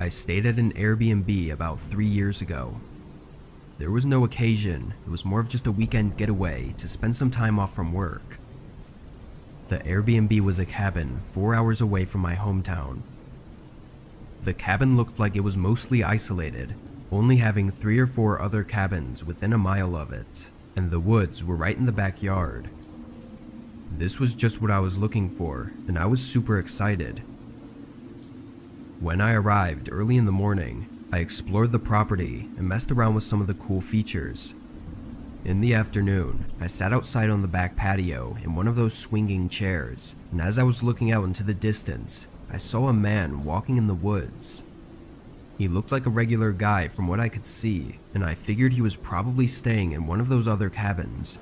I stayed at an Airbnb about 3 years ago. There was no occasion, it was more of just a weekend getaway to spend some time off from work. The Airbnb was a cabin 4 hours away from my hometown. The cabin looked like it was mostly isolated, only having 3 or 4 other cabins within a mile of it, and the woods were right in the backyard. This was just what I was looking for, and I was super excited. When I arrived early in the morning, I explored the property and messed around with some of the cool features. In the afternoon, I sat outside on the back patio in one of those swinging chairs, and as I was looking out into the distance, I saw a man walking in the woods. He looked like a regular guy from what I could see, and I figured he was probably staying in one of those other cabins.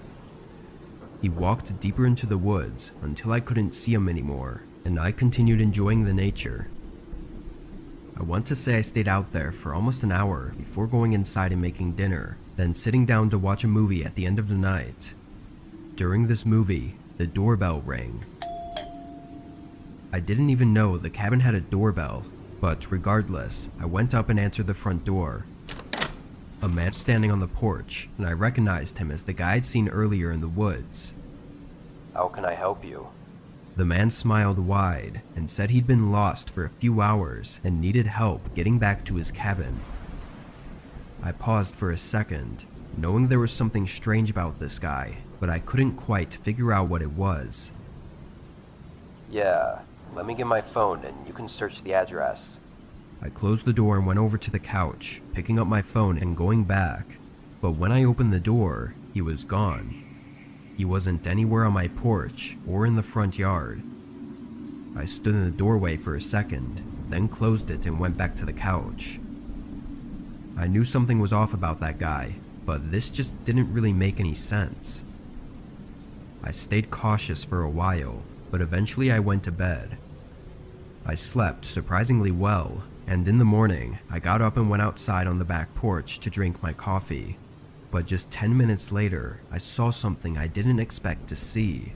He walked deeper into the woods until I couldn't see him anymore, and I continued enjoying the nature. I want to say I stayed out there for almost an hour before going inside and making dinner, then sitting down to watch a movie at the end of the night. During this movie, the doorbell rang. I didn't even know the cabin had a doorbell, but regardless, I went up and answered the front door. A man standing on the porch, and I recognized him as the guy I'd seen earlier in the woods. How can I help you? The man smiled wide and said he'd been lost for a few hours and needed help getting back to his cabin. I paused for a second, knowing there was something strange about this guy, but I couldn't quite figure out what it was. Yeah, let me get my phone and you can search the address. I closed the door and went over to the couch, picking up my phone and going back. But when I opened the door, he was gone. He wasn't anywhere on my porch or in the front yard. I stood in the doorway for a second, then closed it and went back to the couch. I knew something was off about that guy, but this just didn't really make any sense. I stayed cautious for a while, but eventually I went to bed. I slept surprisingly well, and in the morning, I got up and went outside on the back porch to drink my coffee. But just 10 minutes later, I saw something I didn't expect to see.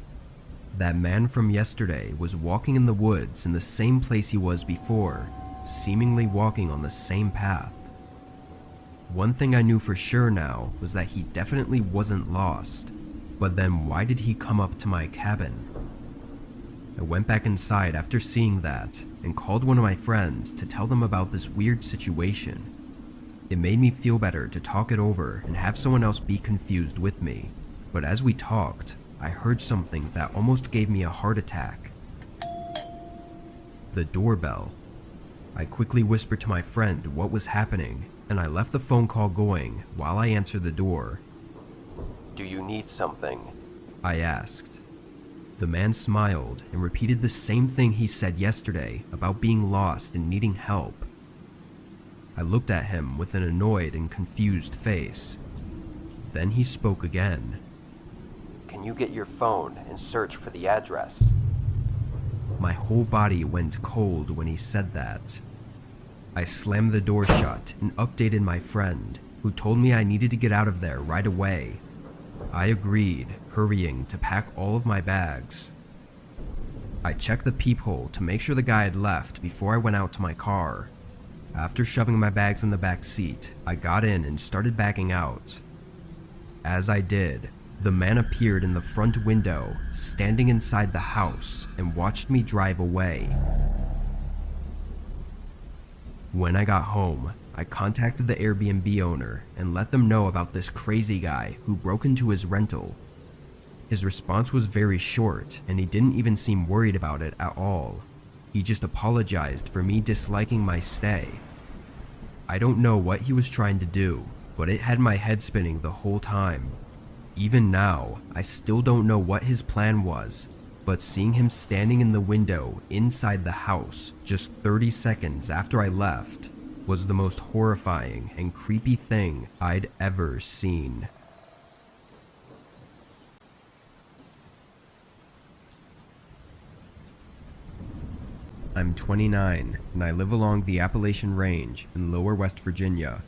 That man from yesterday was walking in the woods in the same place he was before, seemingly walking on the same path. One thing I knew for sure now was that he definitely wasn't lost, but then why did he come up to my cabin? I went back inside after seeing that and called one of my friends to tell them about this weird situation. It made me feel better to talk it over and have someone else be confused with me, but as we talked, I heard something that almost gave me a heart attack. The doorbell. I quickly whispered to my friend what was happening, and I left the phone call going while I answered the door. Do you need something? I asked. The man smiled and repeated the same thing he said yesterday about being lost and needing help. I looked at him with an annoyed and confused face. Then he spoke again. Can you get your phone and search for the address? My whole body went cold when he said that. I slammed the door shut and updated my friend, who told me I needed to get out of there right away. I agreed, hurrying to pack all of my bags. I checked the peephole to make sure the guy had left before I went out to my car. After shoving my bags in the back seat, I got in and started backing out. As I did, the man appeared in the front window, standing inside the house, and watched me drive away. When I got home, I contacted the Airbnb owner and let them know about this crazy guy who broke into his rental. His response was very short, and he didn't even seem worried about it at all. He just apologized for me disliking my stay. I don't know what he was trying to do, but it had my head spinning the whole time. Even now, I still don't know what his plan was, but seeing him standing in the window inside the house just 30 seconds after I left was the most horrifying and creepy thing I'd ever seen. I'm 29, and I live along the Appalachian Range in lower West Virginia.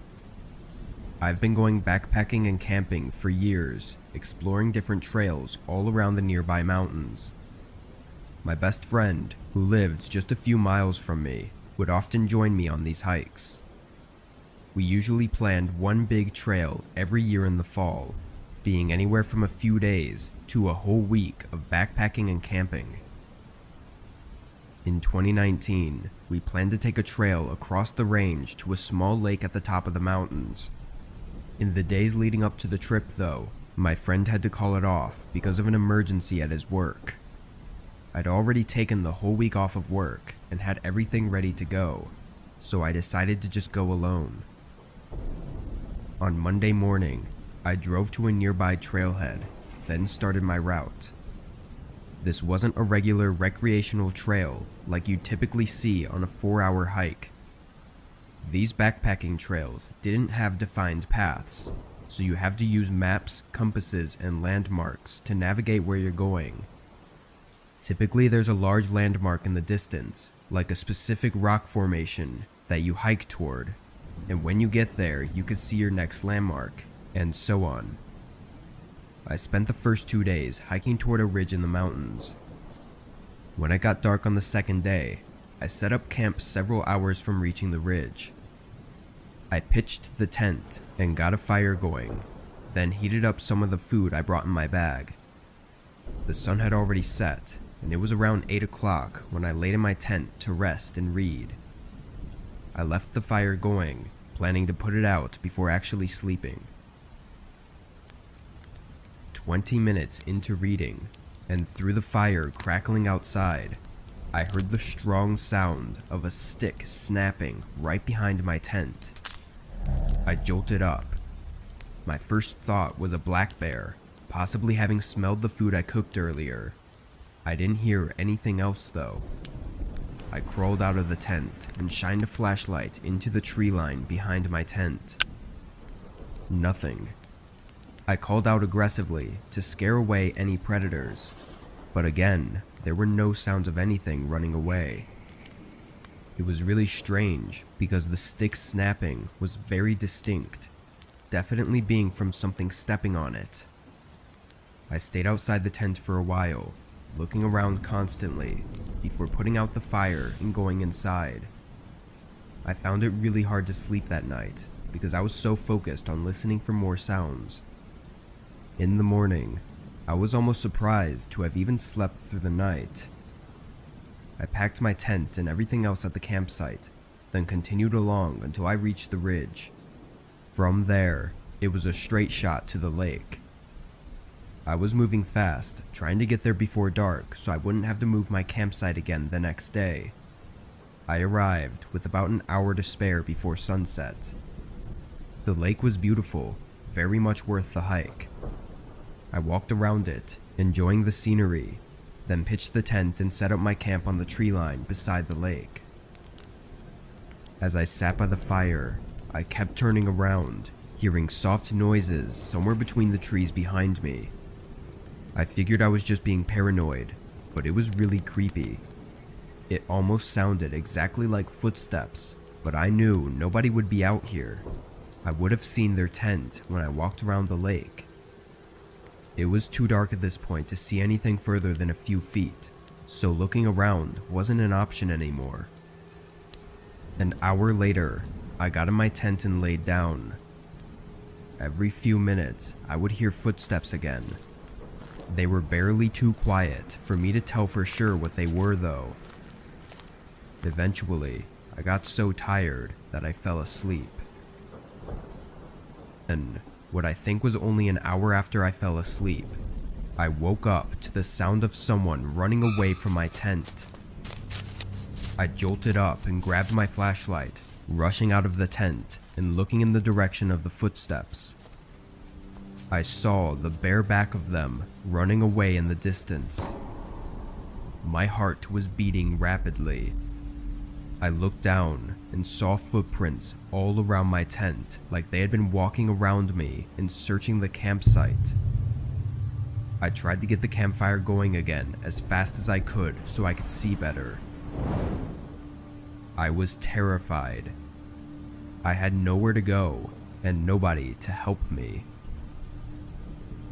I've been going backpacking and camping for years, exploring different trails all around the nearby mountains. My best friend, who lived just a few miles from me, would often join me on these hikes. We usually planned one big trail every year in the fall, being anywhere from a few days to a whole week of backpacking and camping. In 2019, we planned to take a trail across the range to a small lake at the top of the mountains. In the days leading up to the trip, though, my friend had to call it off because of an emergency at his work. I'd already taken the whole week off of work and had everything ready to go, so I decided to just go alone. On Monday morning, I drove to a nearby trailhead, then started my route. This wasn't a regular recreational trail like you'd typically see on a 4-hour hike. These backpacking trails didn't have defined paths, so you have to use maps, compasses, and landmarks to navigate where you're going. Typically, there's a large landmark in the distance, like a specific rock formation that you hike toward, and when you get there, you can see your next landmark, and so on. I spent the first 2 days hiking toward a ridge in the mountains. When it got dark on the second day, I set up camp several hours from reaching the ridge. I pitched the tent and got a fire going, then heated up some of the food I brought in my bag. The sun had already set, and it was around 8 o'clock when I laid in my tent to rest and read. I left the fire going, planning to put it out before actually sleeping. 20 minutes into reading, and through the fire crackling outside, I heard the strong sound of a stick snapping right behind my tent. I jolted up. My first thought was a black bear, possibly having smelled the food I cooked earlier. I didn't hear anything else though. I crawled out of the tent and shined a flashlight into the tree line behind my tent. Nothing. I called out aggressively to scare away any predators, but again, there were no sounds of anything running away. It was really strange because the stick snapping was very distinct, definitely being from something stepping on it. I stayed outside the tent for a while, looking around constantly before putting out the fire and going inside. I found it really hard to sleep that night because I was so focused on listening for more sounds. In the morning, I was almost surprised to have even slept through the night. I packed my tent and everything else at the campsite, then continued along until I reached the ridge. From there, it was a straight shot to the lake. I was moving fast, trying to get there before dark so I wouldn't have to move my campsite again the next day. I arrived with about an hour to spare before sunset. The lake was beautiful, very much worth the hike. I walked around it, enjoying the scenery, then pitched the tent and set up my camp on the tree line beside the lake. As I sat by the fire, I kept turning around, hearing soft noises somewhere between the trees behind me. I figured I was just being paranoid, but it was really creepy. It almost sounded exactly like footsteps, but I knew nobody would be out here. I would have seen their tent when I walked around the lake. It was too dark at this point to see anything further than a few feet, so looking around wasn't an option anymore. An hour later, I got in my tent and laid down. Every few minutes, I would hear footsteps again. They were barely too quiet for me to tell for sure what they were though. Eventually, I got so tired that I fell asleep. And what I think was only an hour after I fell asleep, I woke up to the sound of someone running away from my tent. I jolted up and grabbed my flashlight, rushing out of the tent and looking in the direction of the footsteps. I saw the bare back of them running away in the distance. My heart was beating rapidly. I looked down and saw footprints all around my tent like they had been walking around me and searching the campsite. I tried to get the campfire going again as fast as I could so I could see better. I was terrified. I had nowhere to go and nobody to help me.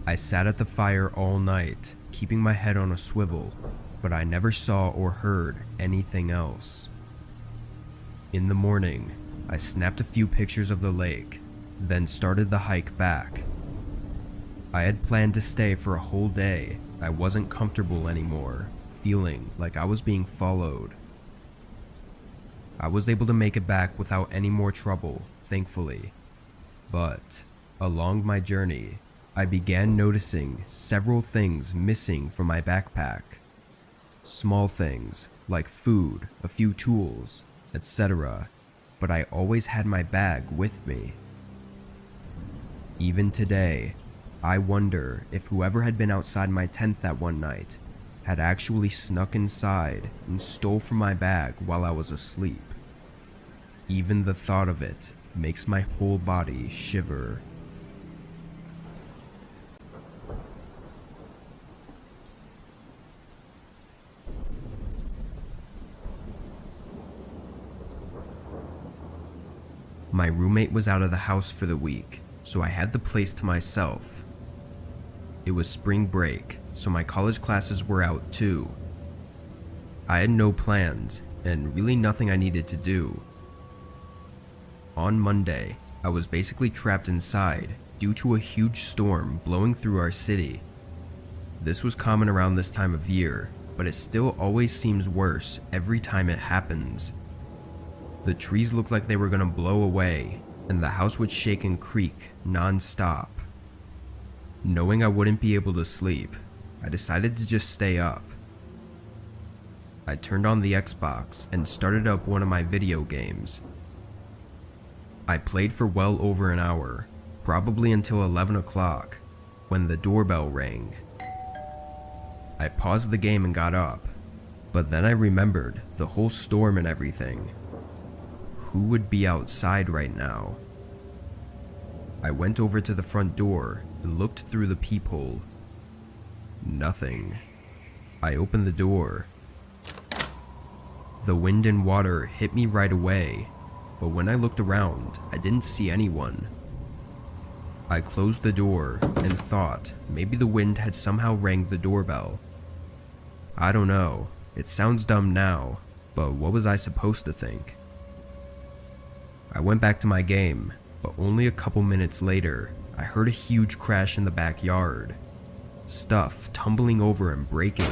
I sat at the fire all night, keeping my head on a swivel, but I never saw or heard anything else. In the morning, I snapped a few pictures of the lake, then started the hike back. I had planned to stay for a whole day. I wasn't comfortable anymore, feeling like I was being followed. I was able to make it back without any more trouble, thankfully. But, along my journey, I began noticing several things missing from my backpack. Small things, like food, a few tools, etc., but I always had my bag with me. Even today, I wonder if whoever had been outside my tent that one night had actually snuck inside and stole from my bag while I was asleep. Even the thought of it makes my whole body shiver. My roommate was out of the house for the week, so I had the place to myself. It was spring break, so my college classes were out too. I had no plans, and really nothing I needed to do. On Monday, I was basically trapped inside due to a huge storm blowing through our city. This was common around this time of year, but it still always seems worse every time it happens. The trees looked like they were gonna blow away, and the house would shake and creak non-stop. Knowing I wouldn't be able to sleep, I decided to just stay up. I turned on the Xbox and started up one of my video games. I played for well over an hour, probably until 11 o'clock, when the doorbell rang. I paused the game and got up, but then I remembered the whole storm and everything. Who would be outside right now? I went over to the front door and looked through the peephole. Nothing. I opened the door. The wind and water hit me right away, but when I looked around, I didn't see anyone. I closed the door and thought maybe the wind had somehow rang the doorbell. I don't know, it sounds dumb now, but what was I supposed to think? I went back to my game, but only a couple minutes later, I heard a huge crash in the backyard. Stuff tumbling over and breaking.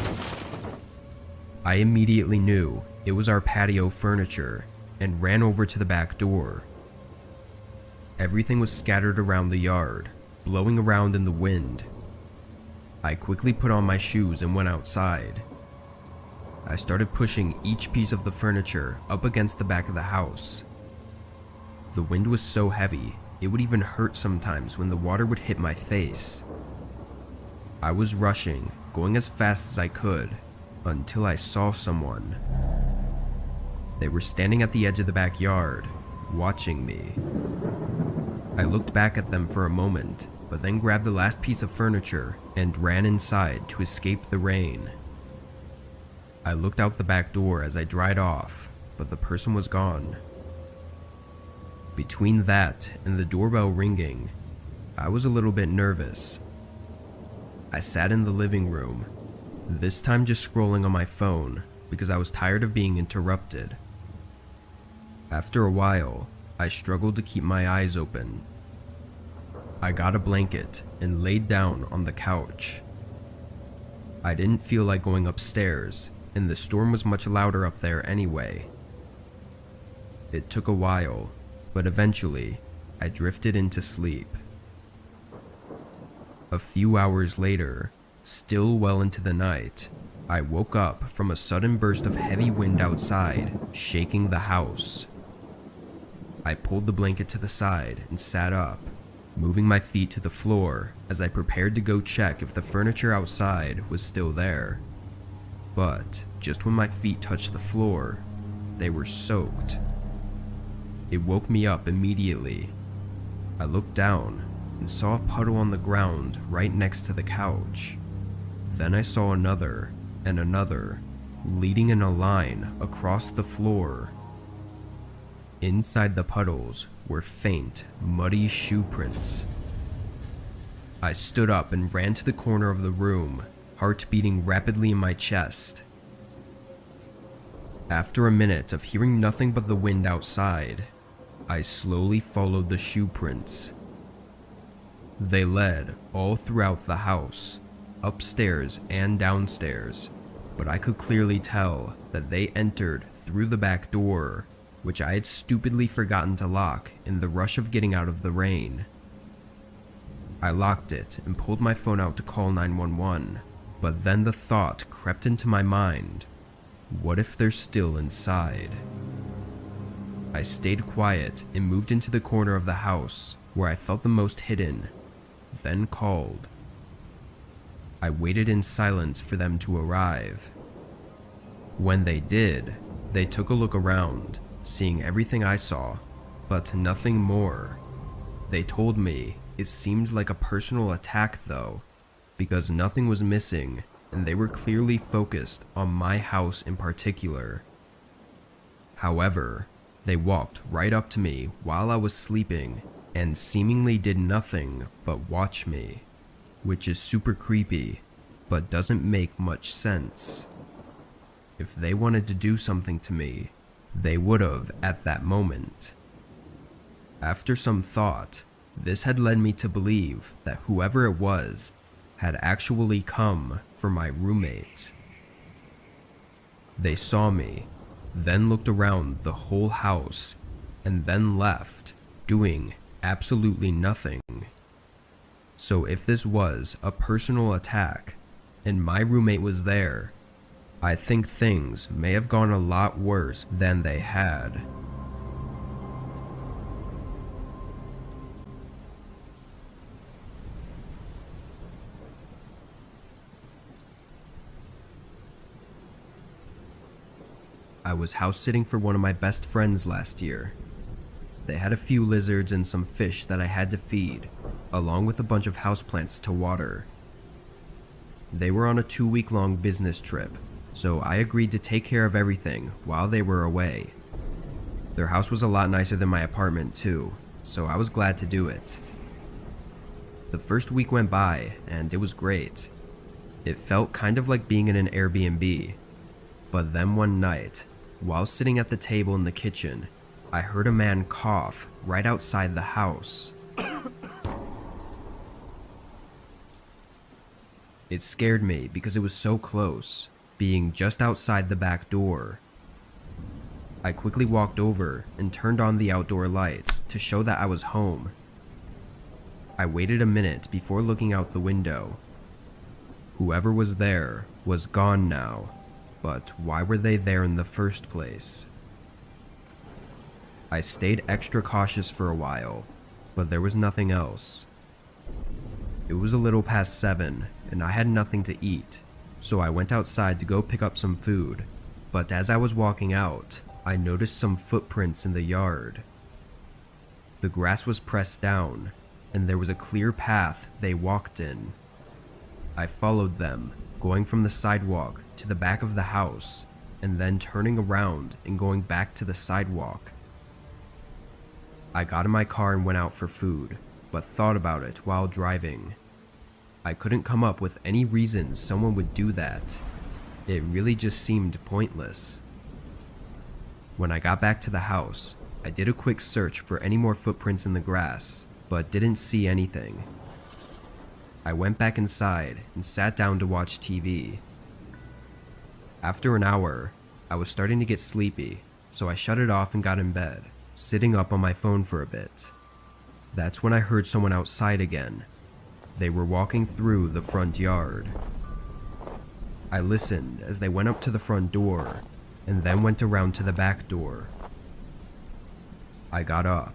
I immediately knew it was our patio furniture and ran over to the back door. Everything was scattered around the yard, blowing around in the wind. I quickly put on my shoes and went outside. I started pushing each piece of the furniture up against the back of the house. The wind was so heavy, it would even hurt sometimes when the water would hit my face. I was rushing, going as fast as I could, until I saw someone. They were standing at the edge of the backyard, watching me. I looked back at them for a moment, but then grabbed the last piece of furniture and ran inside to escape the rain. I looked out the back door as I dried off, but the person was gone. Between that and the doorbell ringing, I was a little bit nervous. I sat in the living room, this time just scrolling on my phone because I was tired of being interrupted. After a while, I struggled to keep my eyes open. I got a blanket and laid down on the couch. I didn't feel like going upstairs, and the storm was much louder up there anyway. It took a while, but eventually, I drifted into sleep. A few hours later, still well into the night, I woke up from a sudden burst of heavy wind outside, shaking the house. I pulled the blanket to the side and sat up, moving my feet to the floor as I prepared to go check if the furniture outside was still there. But just when my feet touched the floor, they were soaked. It woke me up immediately. I looked down and saw a puddle on the ground right next to the couch. Then I saw another and another, leading in a line across the floor. Inside the puddles were faint, muddy shoe prints. I stood up and ran to the corner of the room, heart beating rapidly in my chest. After a minute of hearing nothing but the wind outside, I slowly followed the shoe prints. They led all throughout the house, upstairs and downstairs, but I could clearly tell that they entered through the back door, which I had stupidly forgotten to lock in the rush of getting out of the rain. I locked it and pulled my phone out to call 911, but then the thought crept into my mind, what if they're still inside? I stayed quiet and moved into the corner of the house where I felt the most hidden, then called. I waited in silence for them to arrive. When they did, they took a look around, seeing everything I saw, but nothing more. They told me it seemed like a personal attack though, because nothing was missing and they were clearly focused on my house in particular. However, they walked right up to me while I was sleeping and seemingly did nothing but watch me, which is super creepy, but doesn't make much sense. If they wanted to do something to me, they would've at that moment. After some thought, this had led me to believe that whoever it was had actually come for my roommate. They saw me, then looked around the whole house, and then left, doing absolutely nothing. So if this was a personal attack, and my roommate was there, I think things may have gone a lot worse than they had. I was house sitting for one of my best friends last year. They had a few lizards and some fish that I had to feed, along with a bunch of houseplants to water. They were on a 2-week-long business trip, so I agreed to take care of everything while they were away. Their house was a lot nicer than my apartment too, so I was glad to do it. The first week went by, and it was great. It felt kind of like being in an Airbnb. But then one night, while sitting at the table in the kitchen, I heard a man cough right outside the house. It scared me because it was so close, being just outside the back door. I quickly walked over and turned on the outdoor lights to show that I was home. I waited a minute before looking out the window. Whoever was there was gone now, but why were they there in the first place? I stayed extra cautious for a while, but there was nothing else. It was a little past 7, and I had nothing to eat, so I went outside to go pick up some food, but as I was walking out, I noticed some footprints in the yard. The grass was pressed down, and there was a clear path they walked in. I followed them, going from the sidewalk to the back of the house, and then turning around and going back to the sidewalk. I got in my car and went out for food, but thought about it while driving. I couldn't come up with any reason someone would do that. It really just seemed pointless. When I got back to the house, I did a quick search for any more footprints in the grass, but didn't see anything. I went back inside and sat down to watch TV. After an hour, I was starting to get sleepy, so I shut it off and got in bed, sitting up on my phone for a bit. That's when I heard someone outside again. They were walking through the front yard. I listened as they went up to the front door, and then went around to the back door. I got up,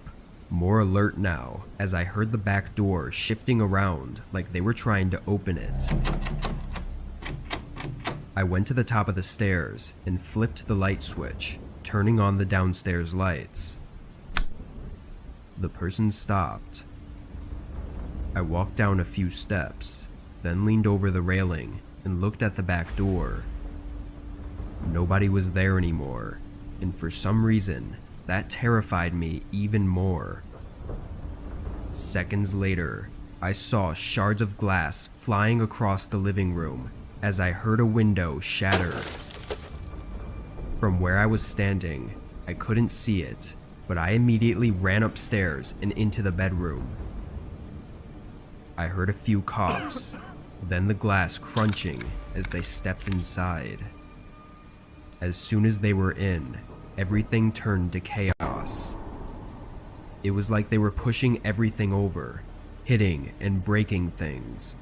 more alert now, as I heard the back door shifting around like they were trying to open it. I went to the top of the stairs and flipped the light switch, turning on the downstairs lights. The person stopped. I walked down a few steps, then leaned over the railing and looked at the back door. Nobody was there anymore, and for some reason, that terrified me even more. Seconds later, I saw shards of glass flying across the living room as I heard a window shatter. From where I was standing, I couldn't see it, but I immediately ran upstairs and into the bedroom. I heard a few coughs, then the glass crunching as they stepped inside. As soon as they were in, everything turned to chaos. It was like they were pushing everything over, hitting and breaking things.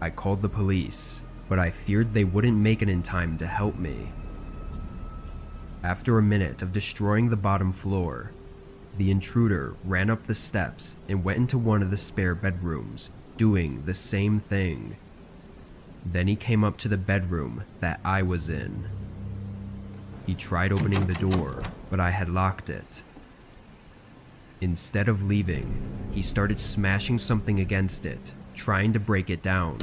I called the police, but I feared they wouldn't make it in time to help me. After a minute of destroying the bottom floor, the intruder ran up the steps and went into one of the spare bedrooms, doing the same thing. Then he came up to the bedroom that I was in. He tried opening the door, but I had locked it. Instead of leaving, he started smashing something against it, trying to break it down.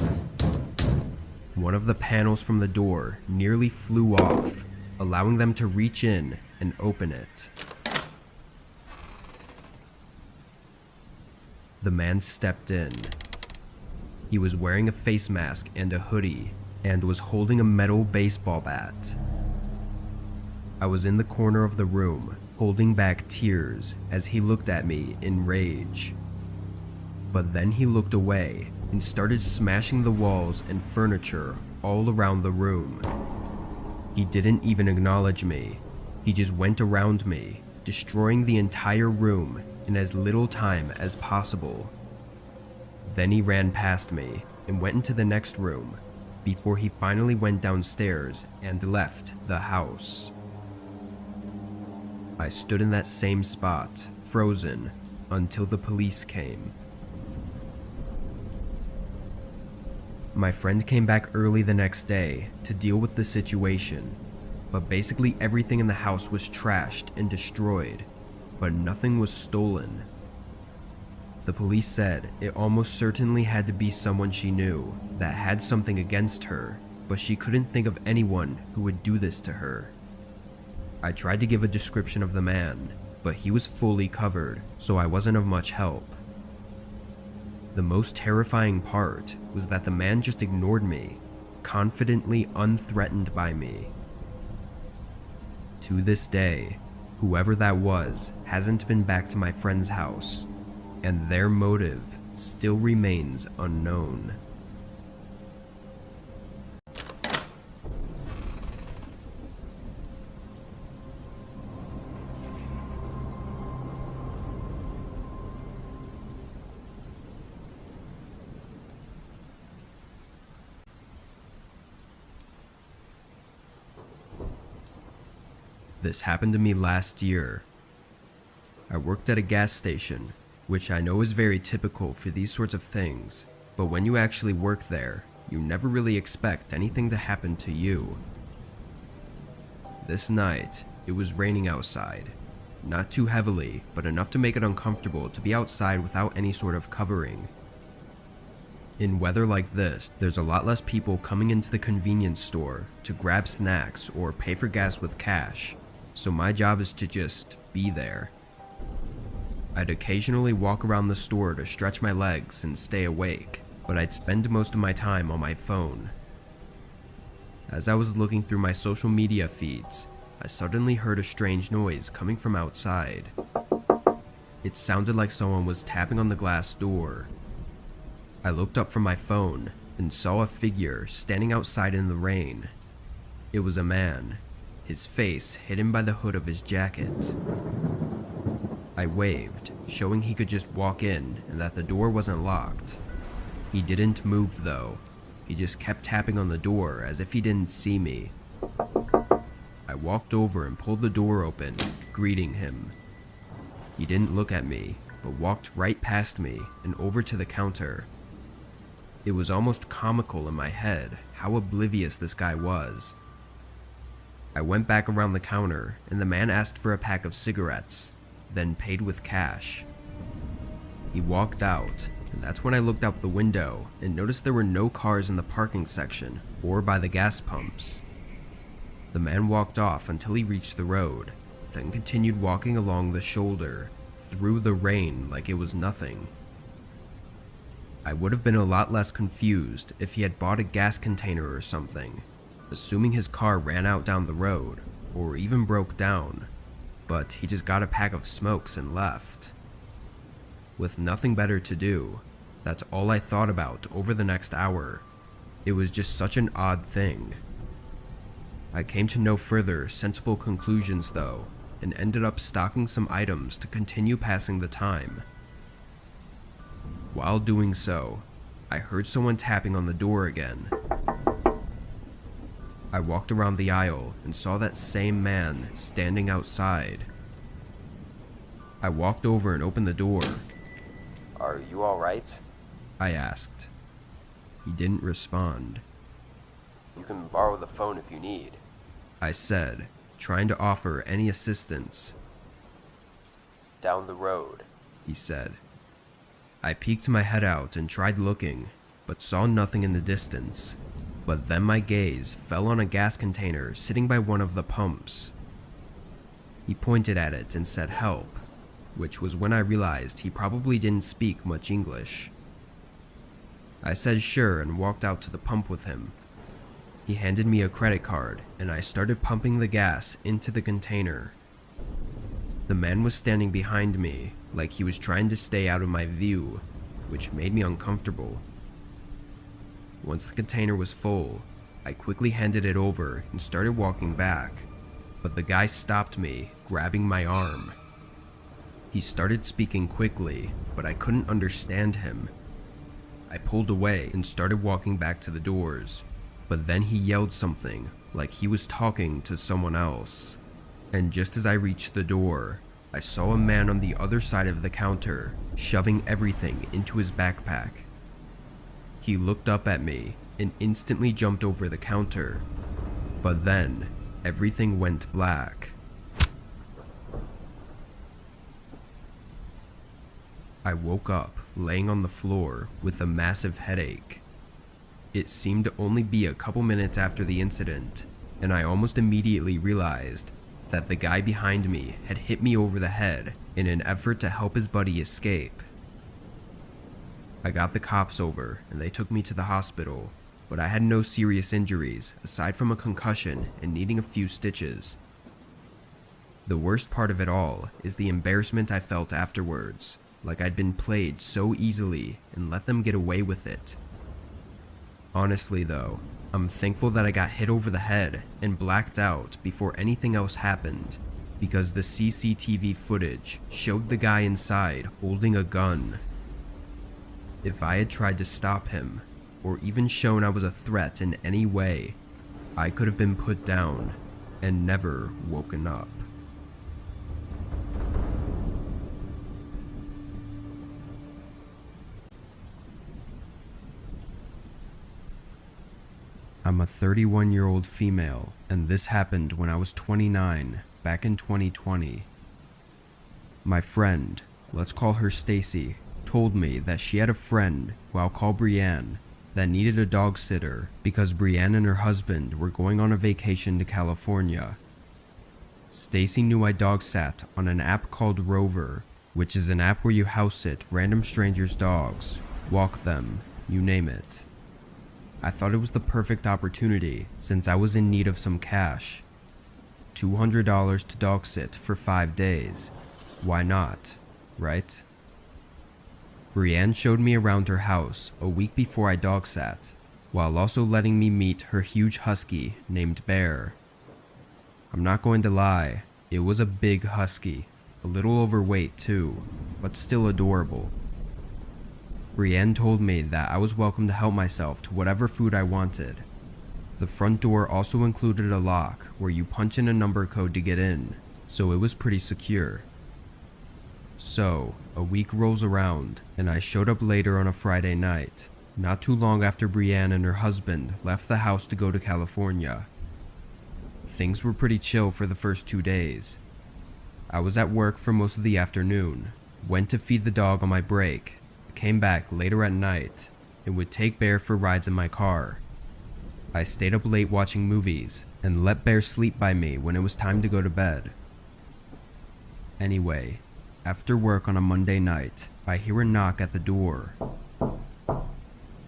One of the panels from the door nearly flew off, allowing them to reach in and open it. The man stepped in. He was wearing a face mask and a hoodie, and was holding a metal baseball bat. I was in the corner of the room, holding back tears as he looked at me in rage. But then he looked away and started smashing the walls and furniture all around the room. He didn't even acknowledge me. He just went around me, destroying the entire room in as little time as possible. Then he ran past me and went into the next room before he finally went downstairs and left the house. I stood in that same spot, frozen, until the police came. My friend came back early the next day to deal with the situation, but basically everything in the house was trashed and destroyed, but nothing was stolen. The police said it almost certainly had to be someone she knew that had something against her, but she couldn't think of anyone who would do this to her. I tried to give a description of the man, but he was fully covered, so I wasn't of much help. The most terrifying part was that the man just ignored me, confidently unthreatened by me. To this day, whoever that was hasn't been back to my friend's house, and their motive still remains unknown. This happened to me last year. I worked at a gas station, which I know is very typical for these sorts of things, but when you actually work there, you never really expect anything to happen to you. This night, it was raining outside. Not too heavily, but enough to make it uncomfortable to be outside without any sort of covering. In weather like this, there's a lot less people coming into the convenience store to grab snacks or pay for gas with cash, so my job is to just be there. I'd occasionally walk around the store to stretch my legs and stay awake, but I'd spend most of my time on my phone. As I was looking through my social media feeds, I suddenly heard a strange noise coming from outside. It sounded like someone was tapping on the glass door. I looked up from my phone and saw a figure standing outside in the rain. It was a man, his face hidden by the hood of his jacket. I waved, showing he could just walk in and that the door wasn't locked. He didn't move though. He just kept tapping on the door as if he didn't see me. I walked over and pulled the door open, greeting him. He didn't look at me, but walked right past me and over to the counter. It was almost comical in my head how oblivious this guy was. I went back around the counter and the man asked for a pack of cigarettes, then paid with cash. He walked out, and that's when I looked out the window and noticed there were no cars in the parking section or by the gas pumps. The man walked off until he reached the road, then continued walking along the shoulder, through the rain like it was nothing. I would have been a lot less confused if he had bought a gas container or something, assuming his car ran out down the road or even broke down, but he just got a pack of smokes and left. With nothing better to do, that's all I thought about over the next hour. It was just such an odd thing. I came to no further sensible conclusions though, and ended up stocking some items to continue passing the time. While doing so, I heard someone tapping on the door again. I walked around the aisle and saw that same man standing outside. I walked over and opened the door. Are you alright? I asked. He didn't respond. You can borrow the phone if you need. I said, trying to offer any assistance. Down the road, he said. I peeked my head out and tried looking, but saw nothing in the distance. But then my gaze fell on a gas container sitting by one of the pumps. He pointed at it and said help, which was when I realized he probably didn't speak much English. I said sure and walked out to the pump with him. He handed me a credit card and I started pumping the gas into the container. The man was standing behind me, like he was trying to stay out of my view, which made me uncomfortable. Once the container was full, I quickly handed it over and started walking back, but the guy stopped me, grabbing my arm. He started speaking quickly, but I couldn't understand him. I pulled away and started walking back to the doors, but then he yelled something, like he was talking to someone else. And just as I reached the door, I saw a man on the other side of the counter, shoving everything into his backpack. He looked up at me and instantly jumped over the counter, but then everything went black. I woke up laying on the floor with a massive headache. It seemed to only be a couple minutes after the incident, and I almost immediately realized that the guy behind me had hit me over the head in an effort to help his buddy escape. I got the cops over and they took me to the hospital, but I had no serious injuries aside from a concussion and needing a few stitches. The worst part of it all is the embarrassment I felt afterwards, like I'd been played so easily and let them get away with it. Honestly though, I'm thankful that I got hit over the head and blacked out before anything else happened, because the CCTV footage showed the guy inside holding a gun. If I had tried to stop him, or even shown I was a threat in any way, I could have been put down and never woken up. I'm a 31-year-old female, and this happened when I was 29, back in 2020. My friend, let's call her Stacy, told me that she had a friend, who I'll call Brienne, that needed a dog sitter because Brienne and her husband were going on a vacation to California. Stacy knew I dog sat on an app called Rover, which is an app where you house sit random strangers' dogs, walk them, you name it. I thought it was the perfect opportunity since I was in need of some cash. $200 to dog sit for 5 days. Why not, right? Brienne showed me around her house a week before I dog sat, while also letting me meet her huge husky named Bear. I'm not going to lie, it was a big husky, a little overweight too, but still adorable. Brienne told me that I was welcome to help myself to whatever food I wanted. The front door also included a lock where you punch in a number code to get in, so it was pretty secure. So, a week rolls around, and I showed up later on a Friday night, not too long after Brienne and her husband left the house to go to California. Things were pretty chill for the first 2 days. I was at work for most of the afternoon, went to feed the dog on my break, came back later at night, and would take Bear for rides in my car. I stayed up late watching movies, and let Bear sleep by me when it was time to go to bed. Anyway, after work on a Monday night, I hear a knock at the door.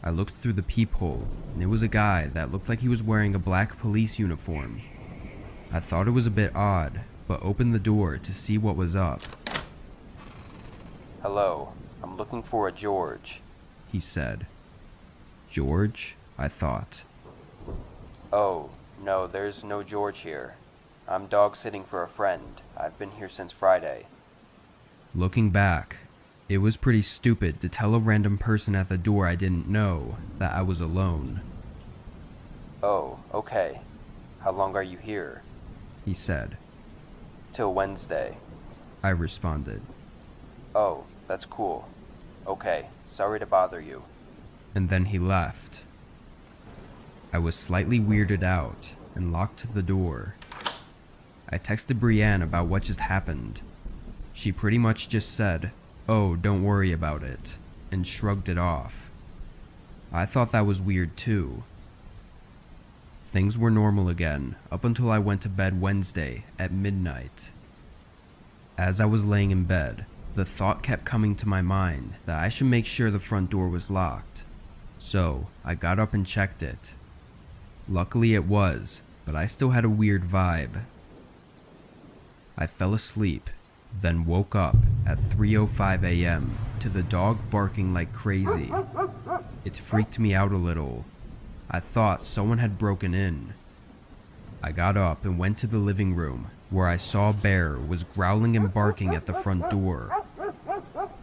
I looked through the peephole, and it was a guy that looked like he was wearing a black police uniform. I thought it was a bit odd, but opened the door to see what was up. Hello, I'm looking for a George, he said. George? I thought. Oh, no, there's no George here. I'm dog sitting for a friend. I've been here since Friday. Looking back, it was pretty stupid to tell a random person at the door I didn't know that I was alone. Oh, okay. How long are you here? He said. Till Wednesday. I responded. Oh, that's cool. Okay, sorry to bother you. And then he left. I was slightly weirded out and locked the door. I texted Brienne about what just happened. She pretty much just said, "Oh, don't worry about it," and shrugged it off. I thought that was weird too. Things were normal again up until I went to bed Wednesday at midnight. As I was laying in bed, the thought kept coming to my mind that I should make sure the front door was locked. So I got up and checked it. Luckily it was, but I still had a weird vibe. I fell asleep, then woke up at 3:05 a.m. to the dog barking like crazy. It freaked me out a little. I thought someone had broken in. I got up and went to the living room, where I saw a bear was growling and barking at the front door.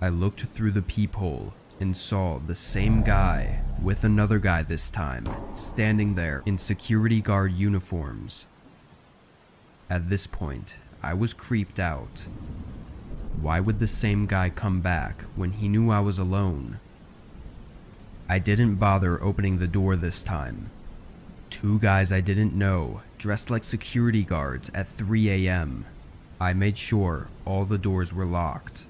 I looked through the peephole and saw the same guy, with another guy this time, standing there in security guard uniforms. At this point, I was creeped out. Why would the same guy come back when he knew I was alone? I didn't bother opening the door this time. Two guys I didn't know, dressed like security guards at 3 a.m. I made sure all the doors were locked.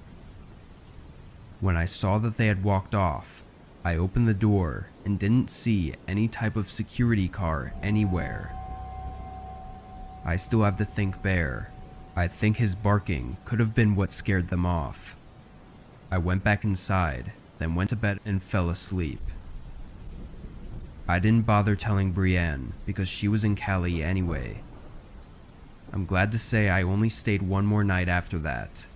When I saw that they had walked off, I opened the door and didn't see any type of security car anywhere. I still have to think bear. I think his barking could have been what scared them off. I went back inside, then went to bed and fell asleep. I didn't bother telling Brienne because she was in Cali anyway. I'm glad to say I only stayed one more night after that.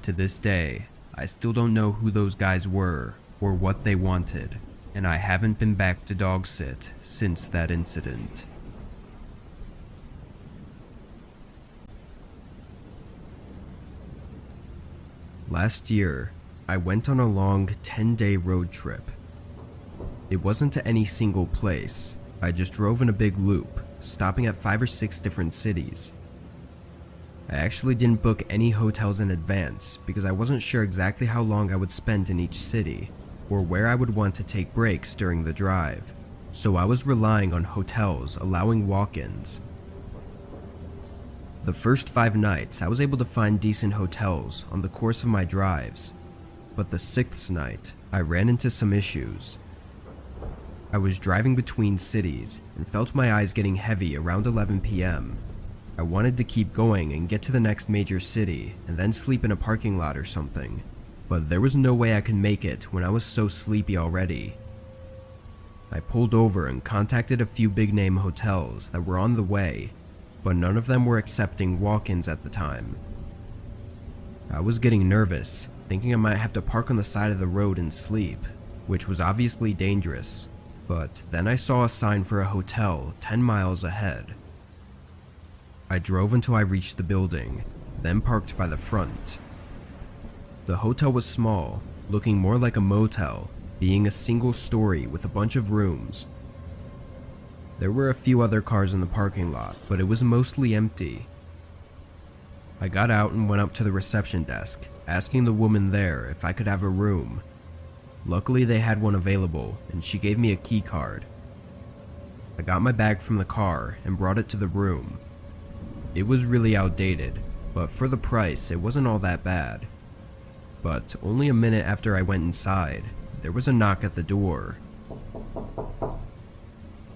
To this day, I still don't know who those guys were or what they wanted, and I haven't been back to dog sit since that incident. Last year, I went on a long 10-day road trip. It wasn't to any single place. I just drove in a big loop, stopping at 5 or 6 different cities. I actually didn't book any hotels in advance because I wasn't sure exactly how long I would spend in each city, or where I would want to take breaks during the drive, so I was relying on hotels allowing walk-ins. The first 5 nights I was able to find decent hotels on the course of my drives, but the 6th night I ran into some issues. I was driving between cities and felt my eyes getting heavy around 11 p.m. I wanted to keep going and get to the next major city and then sleep in a parking lot or something, but there was no way I could make it when I was so sleepy already. I pulled over and contacted a few big-name hotels that were on the way, but none of them were accepting walk-ins at the time. I was getting nervous, thinking I might have to park on the side of the road and sleep, which was obviously dangerous, but then I saw a sign for a hotel 10 miles ahead. I drove until I reached the building, then parked by the front. The hotel was small, looking more like a motel, being a single story with a bunch of rooms. There were a few other cars in the parking lot, but it was mostly empty. I got out and went up to the reception desk, asking the woman there if I could have a room. Luckily they had one available, and she gave me a key card. I got my bag from the car and brought it to the room. It was really outdated, but for the price it wasn't all that bad. But only a minute after I went inside, there was a knock at the door.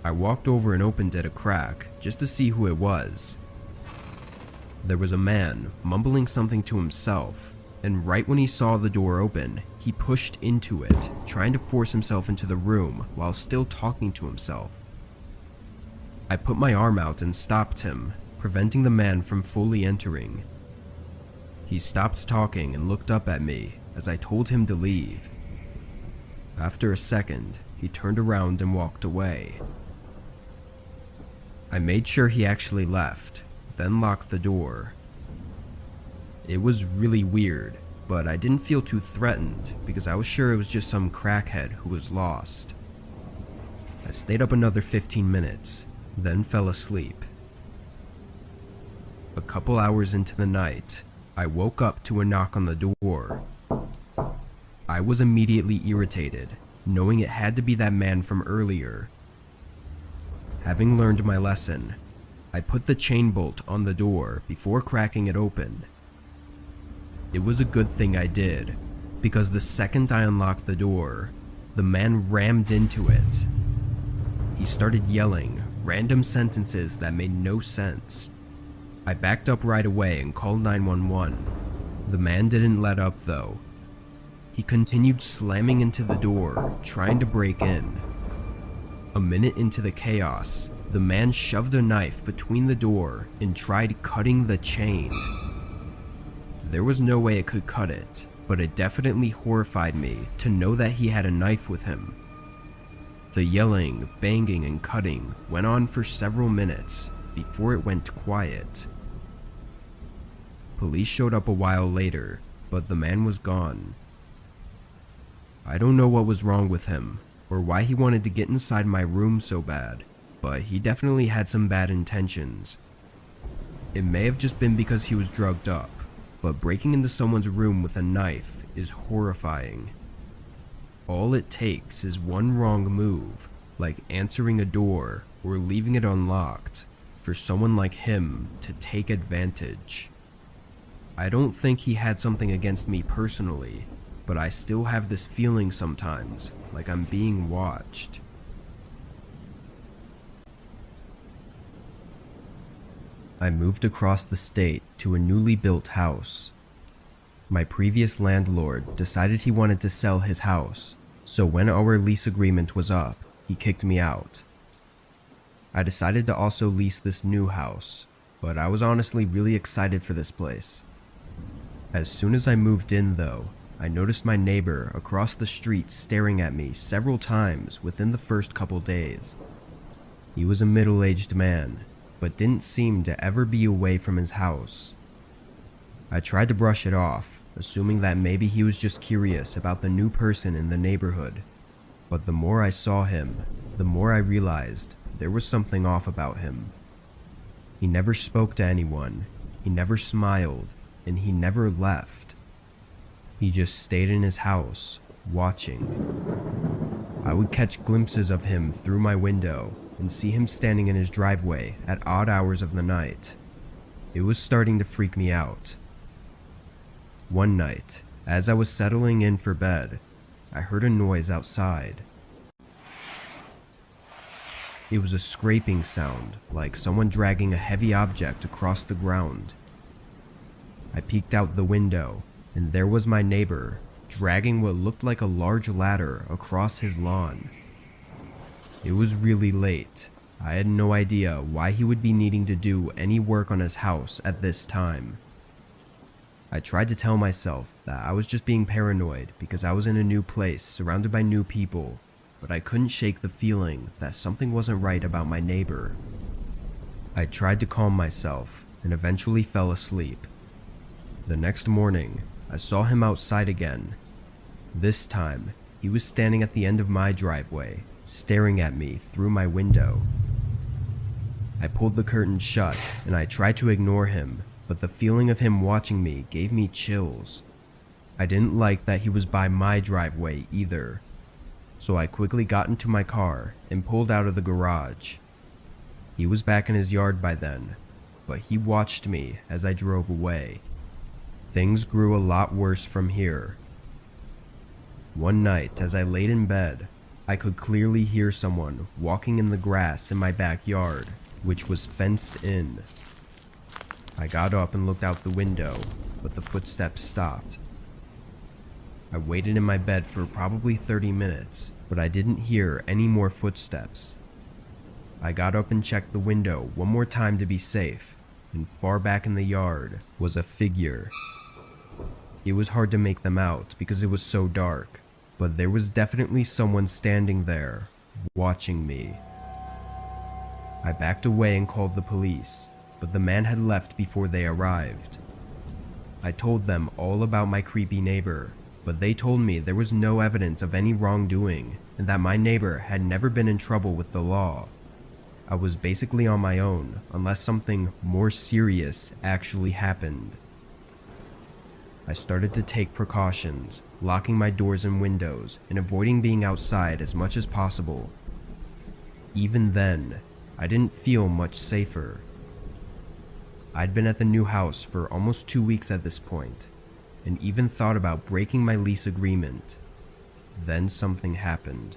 I walked over and opened it a crack, just to see who it was. There was a man, mumbling something to himself, and right when he saw the door open, he pushed into it, trying to force himself into the room while still talking to himself. I put my arm out and stopped him, preventing the man from fully entering. He stopped talking and looked up at me as I told him to leave. After a second, he turned around and walked away. I made sure he actually left, then locked the door. It was really weird, but I didn't feel too threatened because I was sure it was just some crackhead who was lost. I stayed up another 15 minutes, then fell asleep. A couple hours into the night, I woke up to a knock on the door. I was immediately irritated, knowing it had to be that man from earlier. Having learned my lesson, I put the chain bolt on the door before cracking it open. It was a good thing I did, because the second I unlocked the door, the man rammed into it. He started yelling random sentences that made no sense. I backed up right away and called 911. The man didn't let up though. He continued slamming into the door, trying to break in. A minute into the chaos, the man shoved a knife between the door and tried cutting the chain. There was no way it could cut it, but it definitely horrified me to know that he had a knife with him. The yelling, banging, and cutting went on for several minutes before it went quiet. Police showed up a while later, but the man was gone. I don't know what was wrong with him, or why he wanted to get inside my room so bad, but he definitely had some bad intentions. It may have just been because he was drugged up, but breaking into someone's room with a knife is horrifying. All it takes is one wrong move, like answering a door or leaving it unlocked, for someone like him to take advantage. I don't think he had something against me personally, but I still have this feeling sometimes, like I'm being watched. I moved across the state to a newly built house. My previous landlord decided he wanted to sell his house, so when our lease agreement was up, he kicked me out. I decided to also lease this new house, but I was honestly really excited for this place. As soon as I moved in though, I noticed my neighbor across the street staring at me several times within the first couple days. He was a middle-aged man, but didn't seem to ever be away from his house. I tried to brush it off, assuming that maybe he was just curious about the new person in the neighborhood, but the more I saw him, the more I realized there was something off about him. He never spoke to anyone, he never smiled, and he never left. He just stayed in his house, watching. I would catch glimpses of him through my window and see him standing in his driveway at odd hours of the night. It was starting to freak me out. One night, as I was settling in for bed, I heard a noise outside. It was a scraping sound, like someone dragging a heavy object across the ground. I peeked out the window, and there was my neighbor, dragging what looked like a large ladder across his lawn. It was really late. I had no idea why he would be needing to do any work on his house at this time. I tried to tell myself that I was just being paranoid because I was in a new place surrounded by new people, but I couldn't shake the feeling that something wasn't right about my neighbor. I tried to calm myself and eventually fell asleep. The next morning, I saw him outside again. This time, he was standing at the end of my driveway, staring at me through my window. I pulled the curtain shut and I tried to ignore him, but the feeling of him watching me gave me chills. I didn't like that he was by my driveway either, so I quickly got into my car and pulled out of the garage. He was back in his yard by then, but he watched me as I drove away. Things grew a lot worse from here. One night, as I laid in bed, I could clearly hear someone walking in the grass in my backyard, which was fenced in. I got up and looked out the window, but the footsteps stopped, I waited in my bed for probably 30 minutes, but I didn't hear any more footsteps. I got up and checked the window one more time to be safe, and far back in the yard was a figure. It was hard to make them out because it was so dark, but there was definitely someone standing there, watching me. I backed away and called the police, but the man had left before they arrived. I told them all about my creepy neighbor, but they told me there was no evidence of any wrongdoing and that my neighbor had never been in trouble with the law. I was basically on my own unless something more serious actually happened. I started to take precautions, locking my doors and windows and avoiding being outside as much as possible. Even then, I didn't feel much safer. I'd been at the new house for almost 2 weeks at this point, and even thought about breaking my lease agreement. Then something happened.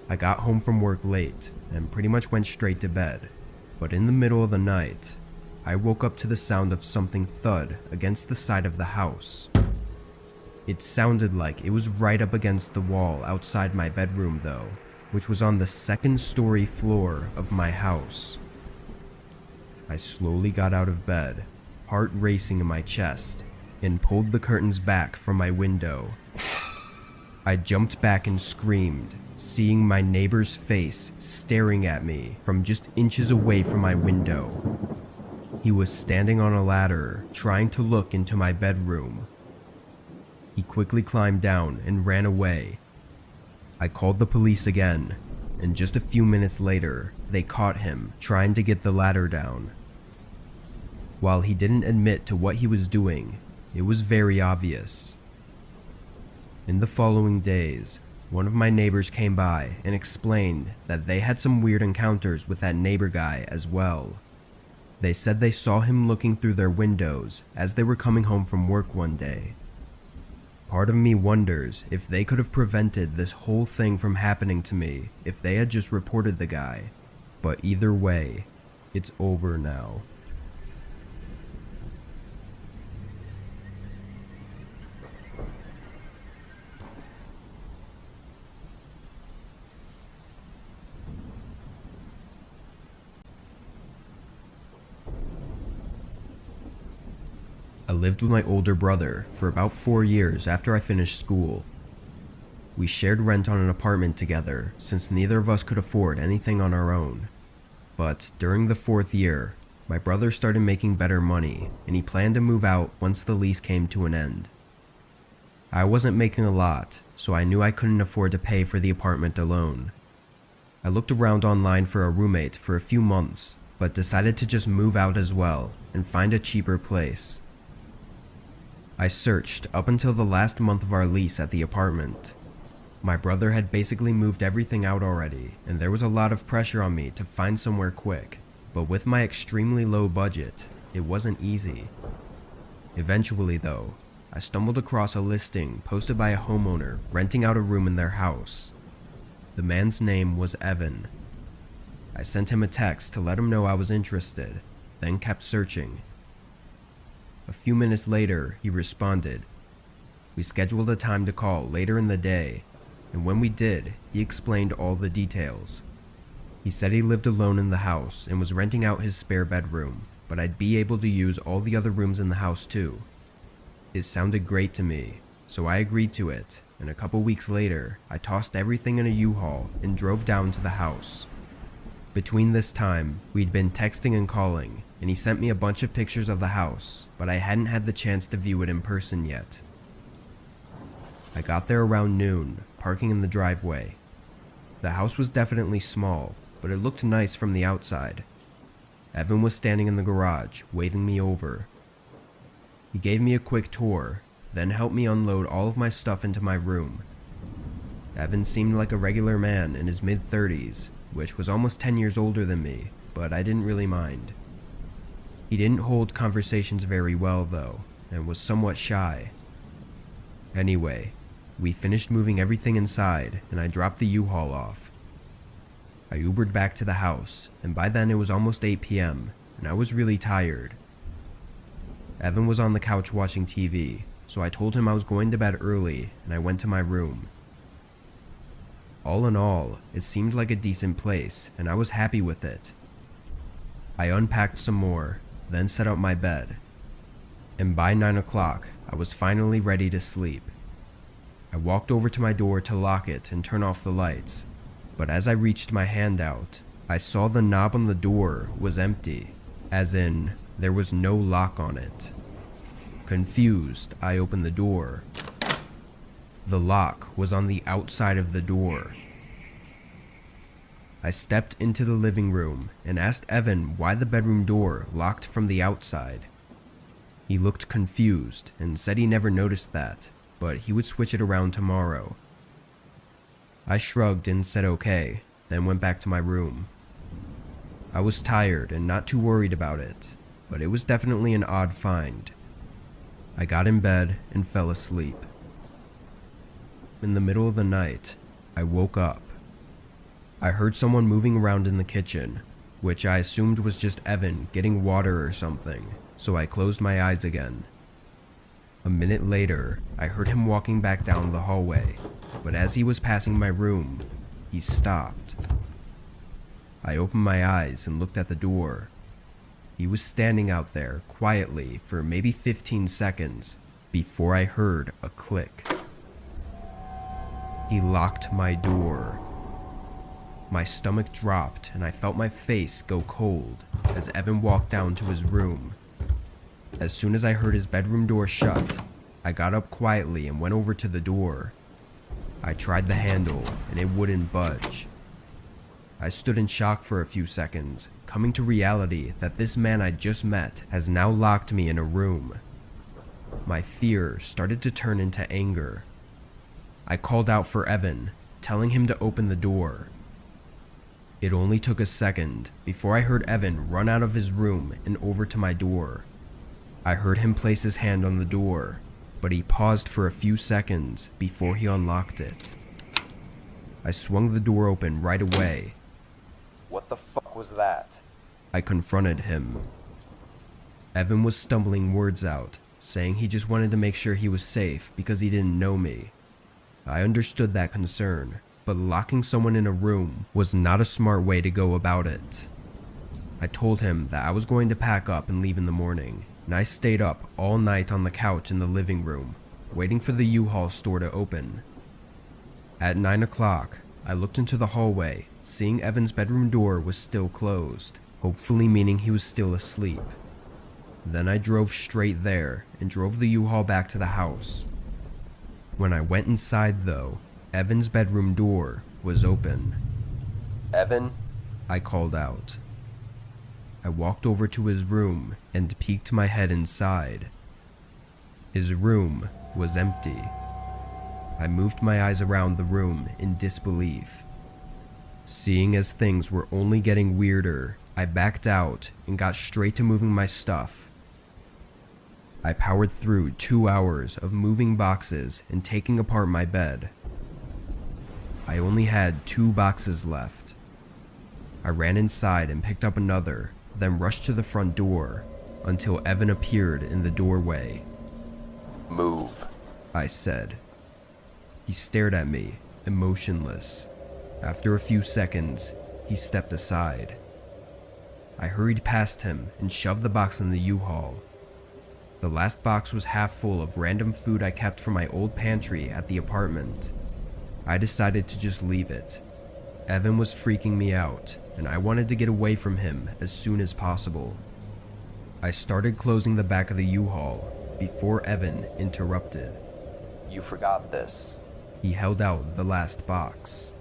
I got home from work late and pretty much went straight to bed, but in the middle of the night, I woke up to the sound of something thud against the side of the house. It sounded like it was right up against the wall outside my bedroom though, which was on the second-story floor of my house. I slowly got out of bed, heart racing in my chest, and pulled the curtains back from my window. I jumped back and screamed, seeing my neighbor's face staring at me from just inches away from my window. He was standing on a ladder, trying to look into my bedroom. He quickly climbed down and ran away. I called the police again, and just a few minutes later, they caught him trying to get the ladder down. While he didn't admit to what he was doing, it was very obvious. In the following days, one of my neighbors came by and explained that they had some weird encounters with that neighbor guy as well. They said they saw him looking through their windows as they were coming home from work one day. Part of me wonders if they could have prevented this whole thing from happening to me if they had just reported the guy. But either way, it's over now. I lived with my older brother for about 4 years after I finished school. We shared rent on an apartment together since neither of us could afford anything on our own. But during the 4th year, my brother started making better money and he planned to move out once the lease came to an end. I wasn't making a lot, so I knew I couldn't afford to pay for the apartment alone. I looked around online for a roommate for a few months, but decided to just move out as well and find a cheaper place. I searched up until the last month of our lease at the apartment. My brother had basically moved everything out already, and there was a lot of pressure on me to find somewhere quick, but with my extremely low budget, it wasn't easy. Eventually though, I stumbled across a listing posted by a homeowner renting out a room in their house. The man's name was Evan. I sent him a text to let him know I was interested, then kept searching. A few minutes later, he responded. We scheduled a time to call later in the day, and when we did, he explained all the details. He said he lived alone in the house and was renting out his spare bedroom, but I'd be able to use all the other rooms in the house too. It sounded great to me, so I agreed to it, and a couple weeks later, I tossed everything in a U-Haul and drove down to the house. Between this time, we'd been texting and calling, and he sent me a bunch of pictures of the house, but I hadn't had the chance to view it in person yet. I got there around noon, parking in the driveway. The house was definitely small, but it looked nice from the outside. Evan was standing in the garage, waving me over. He gave me a quick tour, then helped me unload all of my stuff into my room. Evan seemed like a regular man in his mid-30s, which was almost 10 years older than me, but I didn't really mind. He didn't hold conversations very well though, and was somewhat shy. Anyway, we finished moving everything inside, and I dropped the U-Haul off. I Ubered back to the house, and by then it was almost 8 p.m., and I was really tired. Evan was on the couch watching TV, so I told him I was going to bed early and I went to my room. All in all, it seemed like a decent place and I was happy with it. I unpacked some more, then set up my bed. And by 9 o'clock, I was finally ready to sleep. I walked over to my door to lock it and turn off the lights, but as I reached my hand out, I saw the knob on the door was empty, as in, there was no lock on it. Confused, I opened the door. The lock was on the outside of the door. I stepped into the living room and asked Evan why the bedroom door locked from the outside. He looked confused and said he never noticed that, but he would switch it around tomorrow. I shrugged and said okay, then went back to my room. I was tired and not too worried about it, but it was definitely an odd find. I got in bed and fell asleep. In the middle of the night, I woke up. I heard someone moving around in the kitchen, which I assumed was just Evan getting water or something, so I closed my eyes again. A minute later, I heard him walking back down the hallway, but as he was passing my room, he stopped. I opened my eyes and looked at the door. He was standing out there quietly for maybe 15 seconds before I heard a click. He locked my door. My stomach dropped and I felt my face go cold as Evan walked down to his room. As soon as I heard his bedroom door shut, I got up quietly and went over to the door. I tried the handle and it wouldn't budge. I stood in shock for a few seconds, coming to reality that this man I just met has now locked me in a room. My fear started to turn into anger. I called out for Evan, telling him to open the door. It only took a second before I heard Evan run out of his room and over to my door. I heard him place his hand on the door, but he paused for a few seconds before he unlocked it. I swung the door open right away. What the fuck was that? I confronted him. Evan was stumbling words out, saying he just wanted to make sure he was safe because he didn't know me. I understood that concern, but locking someone in a room was not a smart way to go about it. I told him that I was going to pack up and leave in the morning, and I stayed up all night on the couch in the living room, waiting for the U-Haul store to open. At 9 o'clock, I looked into the hallway, seeing Evan's bedroom door was still closed, hopefully meaning he was still asleep. Then I drove straight there and drove the U-Haul back to the house. When I went inside though, Evan's bedroom door was open. Evan? I called out. I walked over to his room and peeked my head inside. His room was empty. I moved my eyes around the room in disbelief. Seeing as things were only getting weirder, I backed out and got straight to moving my stuff. I powered through 2 hours of moving boxes and taking apart my bed. I only had 2 boxes left. I ran inside and picked up another, then rushed to the front door until Evan appeared in the doorway. Move, I said. He stared at me, emotionless. After a few seconds, he stepped aside. I hurried past him and shoved the box in the U-Haul. The last box was half full of random food I kept from my old pantry at the apartment. I decided to just leave it. Evan was freaking me out, and I wanted to get away from him as soon as possible. I started closing the back of the U-Haul before Evan interrupted. You forgot this. He held out the last box.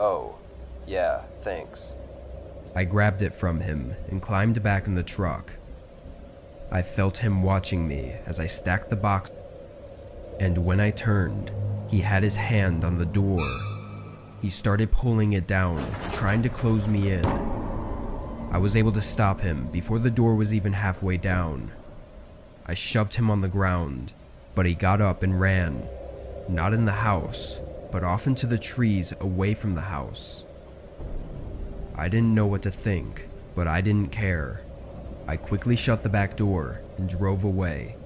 Oh, yeah, thanks. I grabbed it from him and climbed back in the truck. I felt him watching me as I stacked the box, and when I turned, he had his hand on the door. He started pulling it down, trying to close me in. I was able to stop him before the door was even halfway down. I shoved him on the ground, but he got up and ran, not in the house, but off into the trees away from the house. I didn't know what to think, but I didn't care. I quickly shut the back door and drove away.